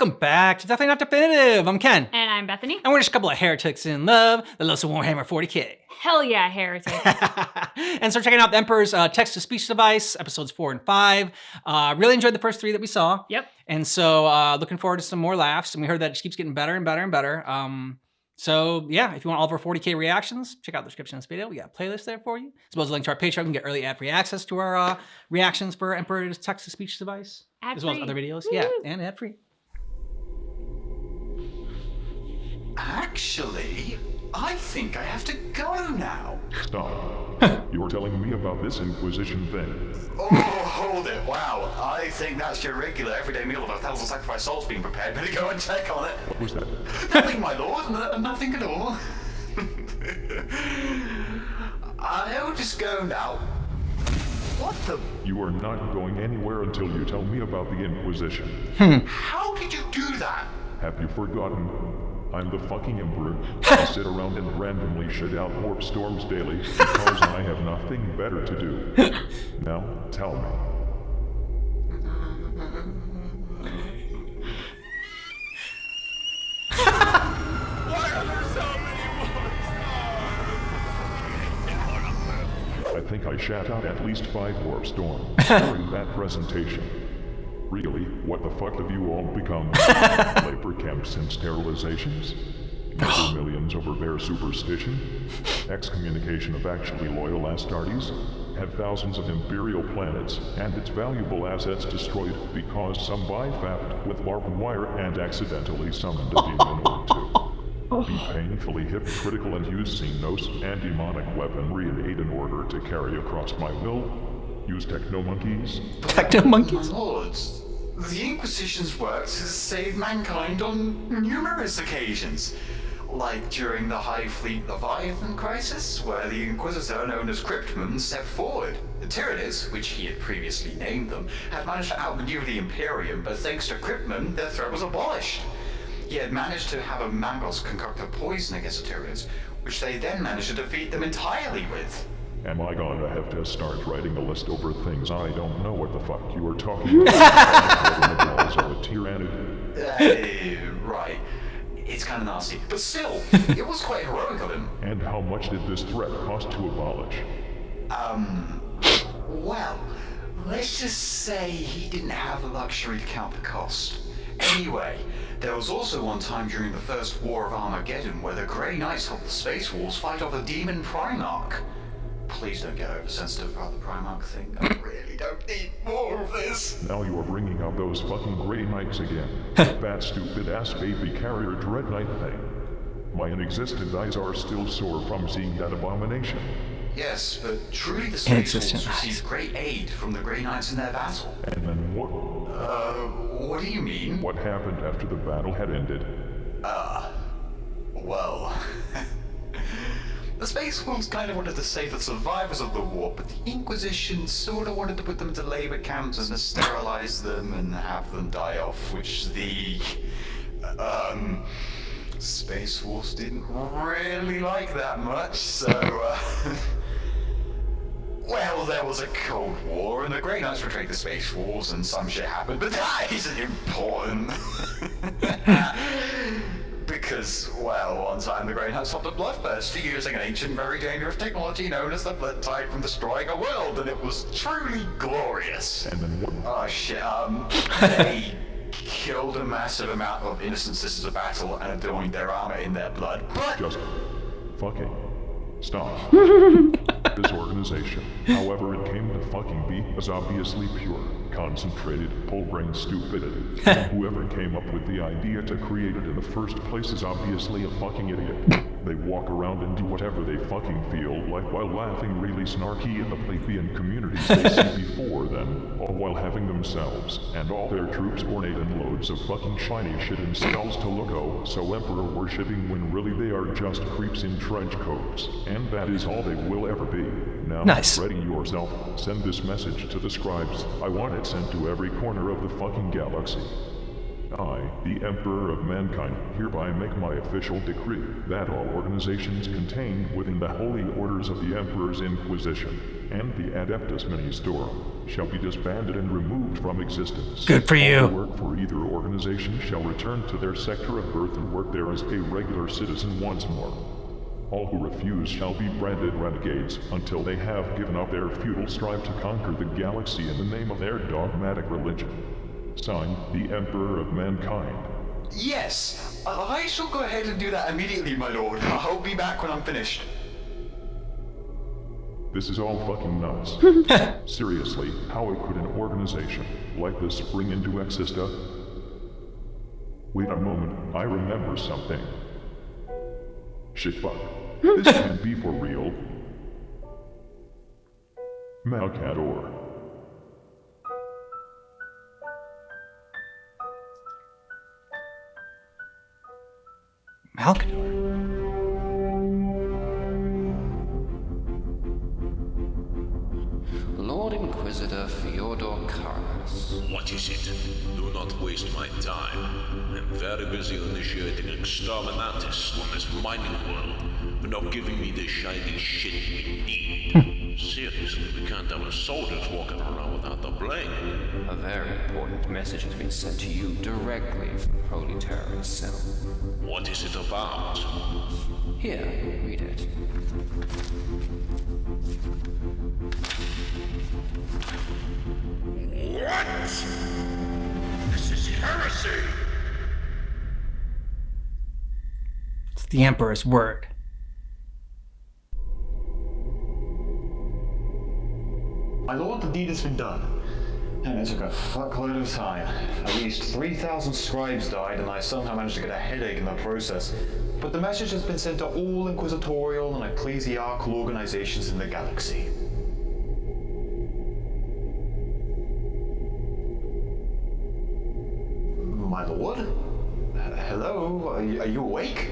Welcome back to Definitely Not Definitive. I'm Ken. And I'm Bethany. And we're just a couple of heretics in love that love some Warhammer 40k. Hell yeah, heretic. And so checking out the Emperor's text-to-speech device, episodes 4 and 5. Really enjoyed the first 3 that we saw. Yep. And so looking forward to some more laughs. And we heard that it just keeps getting better and better and better. So yeah, if you want all of our 40k reactions, check out the description of this video. We got a playlist there for you. As well as a link to our Patreon. You can get early ad-free access to our reactions for Emperor's text-to-speach device. Ad-free. As well as other videos. Woo. Yeah, and ad-free. Actually, I think I have to go now. Stop. You were telling me about this Inquisition thing. Oh, hold it. Wow. I think that's your regular everyday meal of 1,000 sacrificed souls being prepared. Better go and check on it. What was that? Nothing, my lord. Nothing at all. I'll just go now. What the? You are not going anywhere until you tell me about the Inquisition. How did you do that? Have you forgotten? I'm the fucking Emperor. I sit around and randomly shit out warp storms daily because I have nothing better to do. Now, tell me. Why are there so many I think I shat out at least 5 warp storms during that presentation. Really, what the fuck have you all become? Labor camps and sterilizations? Murder millions over bare superstition? Excommunication of actually loyal Astartes? Have thousands of imperial planets and its valuable assets destroyed because some bypassed with barbed wire and accidentally summoned a demon or two? Be painfully hypocritical and use Xenos and demonic weaponry in aid in order to carry across my will? Use techno-monkeys? Techno-monkeys? My lords, the Inquisition's work has saved mankind on numerous occasions. Like during the High Fleet Leviathan crisis, where the Inquisitor known as Cryptman stepped forward. The Tyranids, which he had previously named them, had managed to outmaneuver the Imperium, but thanks to Cryptman, their threat was abolished. He had managed to have a Mangos concoct a poison against the Tyranids, which they then managed to defeat them entirely with. Am I gonna have to start writing a list over things I don't know what the fuck you are talking about? Walls of a tyrannid? Right. It's kind of nasty. But still, it was quite heroic of him. And how much did this threat cost to abolish? Well, let's just say he didn't have the luxury to count the cost. Anyway, there was also one time during the First War of Armageddon where the Grey Knights helped the Space Wolves fight off a demon Primarch. Please don't get oversensitive about the Primarch thing. I really don't need more of this. Now you are bringing out those fucking Grey Knights again. That stupid ass baby carrier Dread Knight thing. My inexistent eyes are still sore from seeing that abomination. Yes, but truly the Space Inexistent Wolves eyes. received great aid from the Grey Knights in their battle. And then what? What do you mean? What happened after the battle had ended? Well... The Space Wolves kind of wanted to save the survivors of the war, but the Inquisition sort of wanted to put them into labor camps and sterilize them and have them die off, which the... Space Wolves didn't really like that much, so, Well, there was a Cold War, and the Grey Knights betrayed the Space Wolves, and some shit happened, but that isn't important. Because, well, one time the Grey Knights stopped a bloodthirst using an ancient, very dangerous technology known as the Blood Tide from destroying a world, and it was truly glorious. And then what? Oh shit, they killed a massive amount of innocent sisters of battle and adorned their armor in their blood, but... Just fucking stop. This organization, however it came to fucking be, was obviously pure, concentrated, whole-brain stupidity. And whoever came up with the idea to create it in the first place is obviously a fucking idiot. They walk around and do whatever they fucking feel like while laughing really snarky at the plebeian communities they see before them, all while having themselves and all their troops ornate in loads of fucking shiny shit and skulls to look so emperor worshipping when really they are just creeps in trench coats. And that is all they will ever be. Now, Nice. ready yourself. Send this message to the scribes. I want it sent to every corner of the fucking galaxy. I, the Emperor of Mankind, hereby make my official decree that all organizations contained within the Holy Orders of the Emperor's Inquisition and the Adeptus Ministorum shall be disbanded and removed from existence. Good for you. All who work for either organization shall return to their sector of birth and work there as a regular citizen once more. All who refuse shall be branded renegades until they have given up their futile strive to conquer the galaxy in the name of their dogmatic religion. Signed, the Emperor of Mankind. Yes, I shall go ahead and do that immediately, my lord. I'll be back when I'm finished. This is all fucking nuts. Seriously, how could an organization like this spring into Exista? Wait a moment, I remember something. Shit fuck. This can't be for real. Malcador. Malcador. Lord Inquisitor Fyodor Karnas. What is it? Do not waste my time. I'm very busy initiating exterminatus on this mining world, but not giving me the shiny shit we need. Seriously, we can't have our soldiers walking around without the bling. A very important message has been sent to you directly from Holy Terror itself. What is it about? Here, read it. What? This is heresy! It's the Emperor's word. My lord, the deed has been done. And it took a fuckload of time. At least 3,000 scribes died, and I somehow managed to get a headache in the process. But the message has been sent to all inquisitorial and ecclesiarchal organizations in the galaxy. My lord? Hello? Are you awake?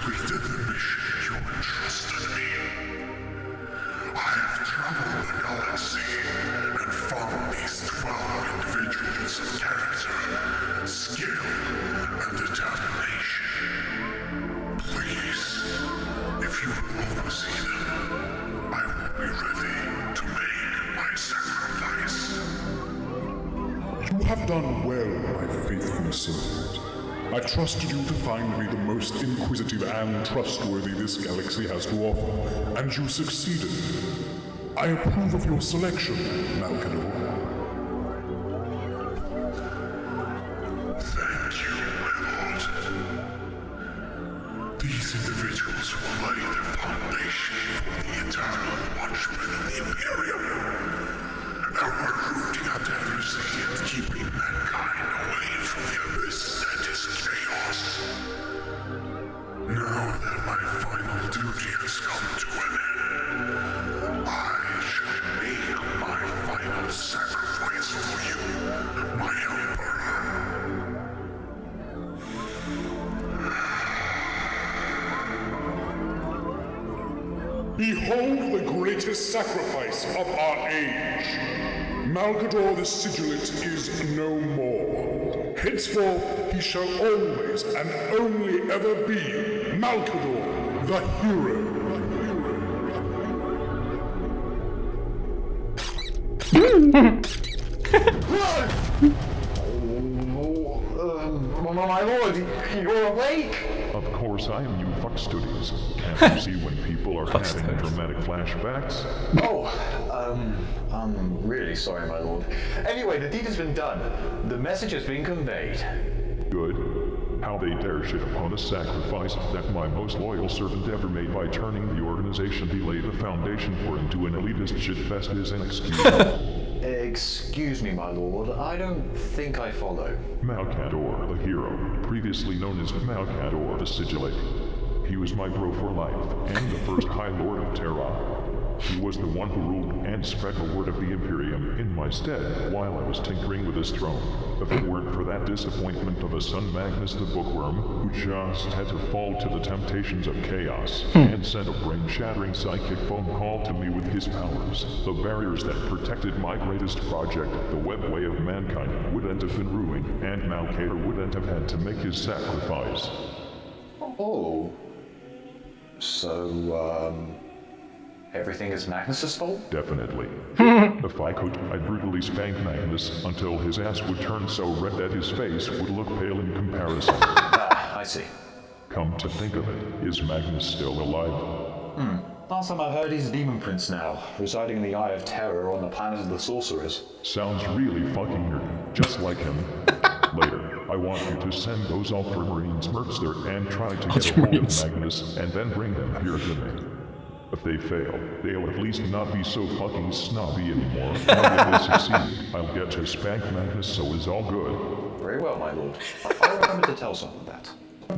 Completed the mission you entrusted me. I have traveled the galaxy and found these 12 individuals of character, skill, and determination. Please, if you will oversee them, I will be ready to make my sacrifice. You have done well, my faithful servant. I trusted you to find me the most inquisitive and trustworthy this galaxy has to offer, and you succeeded. I approve of your selection, Malcador. Thank you, my lord. These individuals will lay the foundation for the eternal watchmen of the Imperium. Our rooting out heresy and keeping mankind away from the abyss that is chaos. Now that my final duty has come to an end, I shall make my final sacrifice for you, my Emperor. Behold the greatest sacrifice of our age. Malcador the Sigilant is no more. Henceforth, he shall always and only ever be Malcador, the hero. My lord, you're awake? Of course I am, you fuckstudies. Can't you see when people are having dramatic flashbacks? Oh, I'm really sorry, my lord. Anyway, the deed has been done. The message has been conveyed. Good. How they dare shit upon a sacrifice that my most loyal servant ever made by turning the organization they laid the foundation for into an elitist shitfest is inexcusable. Excuse me, my lord. I don't think I follow. Malcador, the hero, previously known as Malcador the Sigillate. He was my bro for life, and the first High Lord of Terra. He was the one who ruled and spread the word of the Imperium in my stead while I was tinkering with his throne. If it weren't for that disappointment of a son Magnus the Bookworm, who just had to fall to the temptations of chaos and send a brain-shattering psychic phone call to me with his powers, the barriers that protected my greatest project, the webway of mankind, would end up in ruin, and Malkater wouldn't have had to make his sacrifice. Oh. So, everything is Magnus's fault? Definitely. If I could, I'd brutally spank Magnus until his ass would turn so red that his face would look pale in comparison. I see. Come to think of it, is Magnus still alive? Last time I heard he's a demon prince now, residing in the Eye of Terror on the planet of the sorcerers. Sounds really fucking nerdy, just like him. Later, I want you to send those Ultramarines mercs there and try to get a hold of Magnus, and then bring them here to me. If they fail, they'll at least not be so fucking snobby anymore. Now if they succeed, I'll get to spank Magnus, so it's all good. Very well, my lord. I'll remember to tell someone that.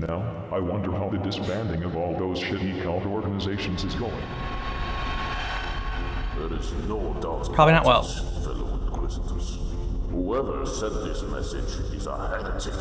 Now, I wonder how the disbanding of all those shitty cult organizations is going. There is no doubt. Probably not well. Fellow Inquisitors. Whoever sent this message is a heretic.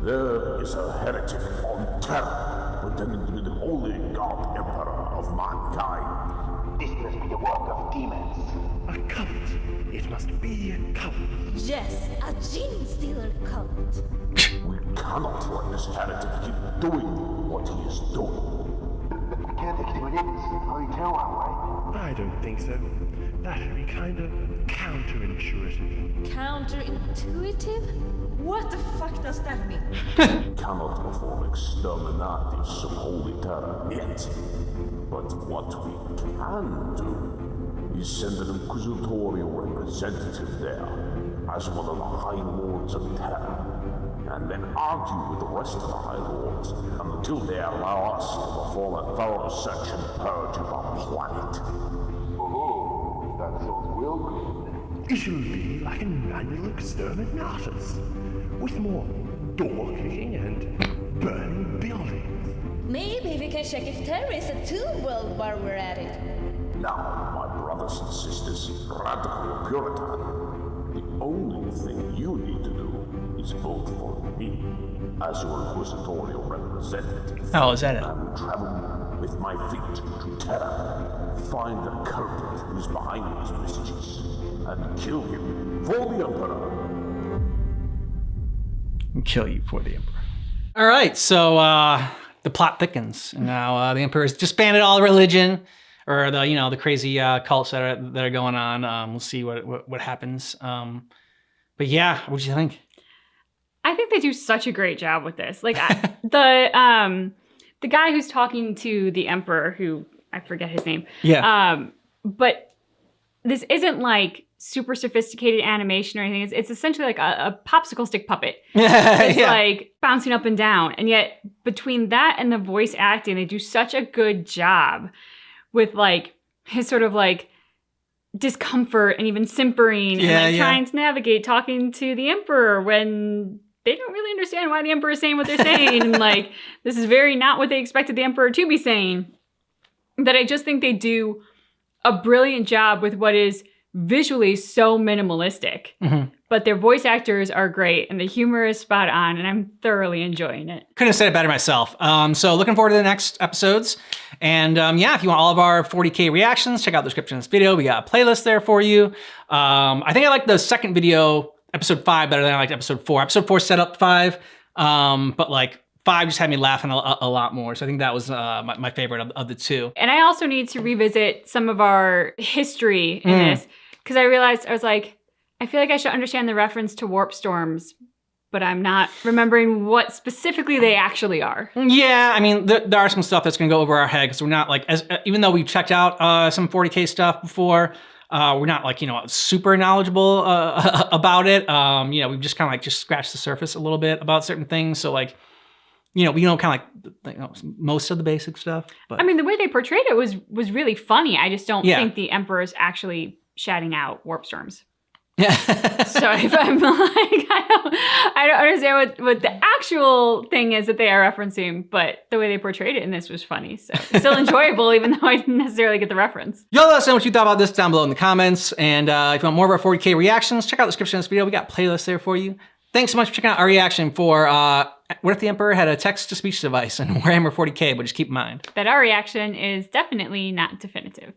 There is a heretic on Terra, pretending to be the only God Emperor of mankind. This must be the work of demons. A cult. It must be a cult. Yes, a gene stealer cult. We cannot let this heretic keep doing what he is doing. We can't explain it. Only tell one way. I don't think so. That would be kind of counterintuitive. Counterintuitive? What the fuck does that mean? We cannot perform exterminatis of Holy Terra yet. But what we can do is send an inquisitorial representative there as one of the High Lords of Terra, and then argue with the rest of the High Lords until they allow us to perform a thorough search and purge of our planet. Oh, that sounds real good. It should be like an annual exterminatus, with more door kicking and burning buildings. Maybe we can check if Terra is a tomb world while we're at it. Now, my brothers and sisters, radical or Puritan, the only thing you need to do is vote for me as your inquisitorial representative. Oh, is that it? I will travel with my feet to Terra, find the culprit who's behind these messages, and kill him for the Emperor. Kill you for the Emperor. All right, so the plot thickens. Now the Emperor's disbanded all religion, or the crazy cults that are going on. We'll see what happens. But yeah, what do you think? I think they do such a great job with this. Like the guy who's talking to the Emperor, who I forget his name. Yeah. But this isn't like super sophisticated animation or anything. It's essentially like a popsicle stick puppet. It's like bouncing up and down. And yet between that and the voice acting, they do such a good job with like his sort of like discomfort and even simpering and trying to navigate talking to the Emperor when they don't really understand why the Emperor is saying what they're saying. And like, this is very not what they expected the Emperor to be saying. That I just think they do a brilliant job with what is visually so minimalistic. Mm-hmm. But their voice actors are great and the humor is spot on and I'm thoroughly enjoying it. Couldn't have said it better myself. So looking forward to the next episodes. And if you want all of our 40k reactions, check out the description of this video. We got a playlist there for you. I think I like the second video, episode 5, better than I liked episode 4. Episode 4 set up 5, but like 5 just had me laughing a lot more. So I think that was my favorite of the two. And I also need to revisit some of our history in this because I realized, I was like, I feel like I should understand the reference to warp storms, but I'm not remembering what specifically they actually are. Yeah, I mean, there are some stuff that's gonna go over our head because we're not like, even though we've checked out some 40k stuff before, we're not like, super knowledgeable about it. We've just kind of like just scratched the surface a little bit about certain things. So like, we know kind of like most of the basic stuff. But I mean, the way they portrayed it was really funny. I just don't think the Emperor's actually shouting out warp storms. Yeah. So if I'm like, I don't understand what the actual thing is that they are referencing, but the way they portrayed it in this was funny. So it's still enjoyable, even though I didn't necessarily get the reference. Y'all let us know what you thought about this down below in the comments. And if you want more of our 40k reactions, check out the description of this video. We got playlists there for you. Thanks so much for checking out our reaction for What If the Emperor Had a Text-to-Speech Device in Warhammer 40k, but just keep in mind that our reaction is definitely not definitive.